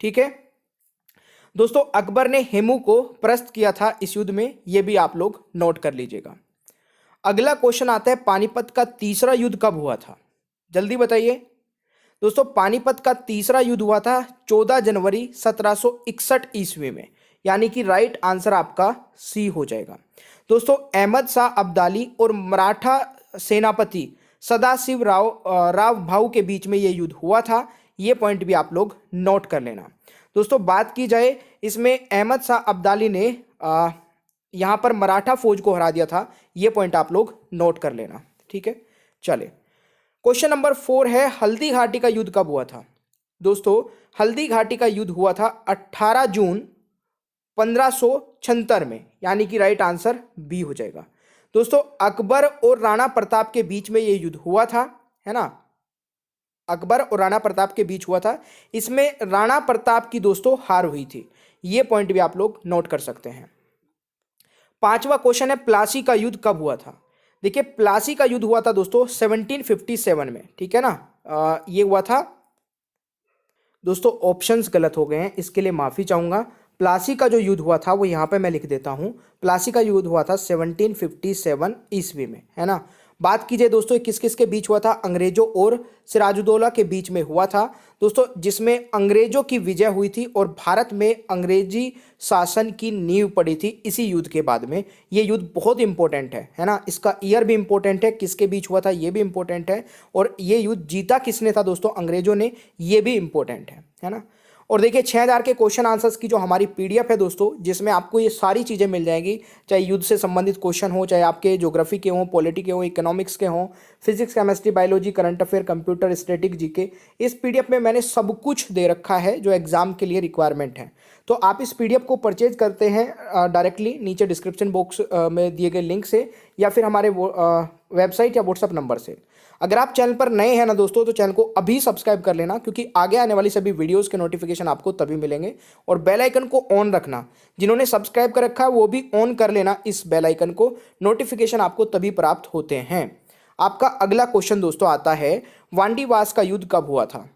ठीक है दोस्तों, अकबर ने हेमू को परास्त किया था इस युद्ध में, यह भी आप लोग नोट कर लीजिएगा। अगला क्वेश्चन आता है, पानीपत का तीसरा युद्ध कब हुआ था? जल्दी बताइए दोस्तों। पानीपत का तीसरा युद्ध हुआ था 14 जनवरी 1761 ईस्वी में, यानी कि राइट आंसर आपका सी हो जाएगा। दोस्तों, अहमद शाह अब्दाली और मराठा सेनापति सदाशिव राव भाऊ के बीच में यह युद्ध हुआ था, यह पॉइंट भी आप लोग नोट कर लेना। दोस्तों, बात की जाए इसमें अहमद शाह अब्दाली ने यहां पर मराठा फौज को हरा दिया था, यह पॉइंट आप लोग नोट कर लेना। ठीक है, चले क्वेश्चन नंबर 4 है, हल्दी घाटी का युद्ध कब हुआ था? दोस्तों, हल्दी घाटी का युद्ध हुआ था 18 जून 1576 में, यानी कि राइट आंसर बी हो जाएगा। दोस्तों, अकबर और राणा प्रताप के बीच में यह युद्ध हुआ था, है ना, अकबर और राणा प्रताप के बीच हुआ था। इसमें राणा प्रताप की दोस्तों हार हुई थी, यह पॉइंट भी आप लोग नोट कर सकते हैं। पांचवा क्वेश्चन है, प्लासी का युद्ध कब हुआ था? देखिए, प्लासी का युद्ध हुआ था दोस्तों 1757 में, ठीक है ना। ये हुआ था दोस्तों, ऑप्शंस गलत हो गए हैं, इसके लिए माफी चाहूंगा। प्लासी का जो युद्ध हुआ था वो यहां पे मैं लिख देता हूं, प्लासी का युद्ध हुआ था 1757 ईस्वी में, है ना। बात कीजिए दोस्तों, किस किस के बीच हुआ था? अंग्रेजों और सिराजुद्दौला के बीच में हुआ था दोस्तों, जिसमें अंग्रेजों की विजय हुई थी और भारत में अंग्रेजी शासन की नींव पड़ी थी इसी युद्ध के बाद में। ये युद्ध बहुत इंपॉर्टेंट है ना, इसका ईयर भी इंपॉर्टेंट है, किसके बीच हुआ था ये भी इंपॉर्टेंट है, और ये युद्ध जीता किसने था दोस्तों? अंग्रेजों ने, ये भी इंपॉर्टेंट है ना। और देखिए 6000 के क्वेश्चन आंसर्स की जो हमारी पीडीएफ है दोस्तों, जिसमें आपको ये सारी चीज़ें मिल जाएंगी, चाहे युद्ध से संबंधित क्वेश्चन हो, चाहे आपके ज्योग्राफी के हों, पॉलिटी के हों, इकोनॉमिक्स के हों, physics, chemistry, biology, current affair, computer, static, GK, इस पीडीएफ में मैंने सब कुछ दे रखा है जो एग्जाम के लिए रिक्वायरमेंट है। तो आप इस पीडीएफ को परचेज करते हैं डायरेक्टली नीचे डिस्क्रिप्शन बॉक्स में दिए गए लिंक से, या फिर हमारे वेबसाइट या व्हाट्सअप नंबर से। अगर आप चैनल पर नए हैं ना दोस्तों, तो चैनल को अभी सब्सक्राइब कर लेना, क्योंकि आगे आने वाली सभी वीडियोस के नोटिफिकेशन आपको तभी मिलेंगे। और बेल आइकन को ऑन रखना, जिन्होंने सब्सक्राइब कर रखा है वो भी ऑन कर लेना इस बेल आइकन को, नोटिफिकेशन आपको तभी प्राप्त होते हैं। आपका अगला क्वेश्चन दोस्तों आता है, वांडीवास का युद्ध कब हुआ था?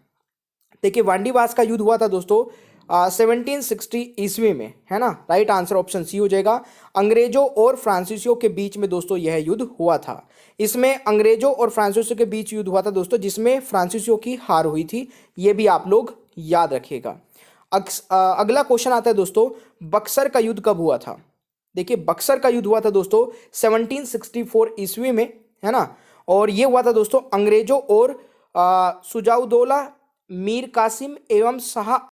देखिए, वांडीवास का युद्ध हुआ था दोस्तों 1760 ईस्वी में, है ना। राइट आंसर ऑप्शन सी हो जाएगा। अंग्रेजों और फ्रांसीसियों के बीच में दोस्तों यह युद्ध हुआ था। इसमें अंग्रेजों और फ्रांसीसियों के बीच युद्ध हुआ था दोस्तों, जिसमें फ्रांसीसियों की हार हुई थी, यह भी आप लोग याद रखिएगा। अगला क्वेश्चन आता है दोस्तों, बक्सर का युद्ध कब हुआ था? देखिए, बक्सर का युद्ध हुआ था दोस्तों 1764 ईस्वी में, है ना। और यह हुआ था दोस्तों अंग्रेजों और सुजाउद्दौला, मीर कासिम एवं शाह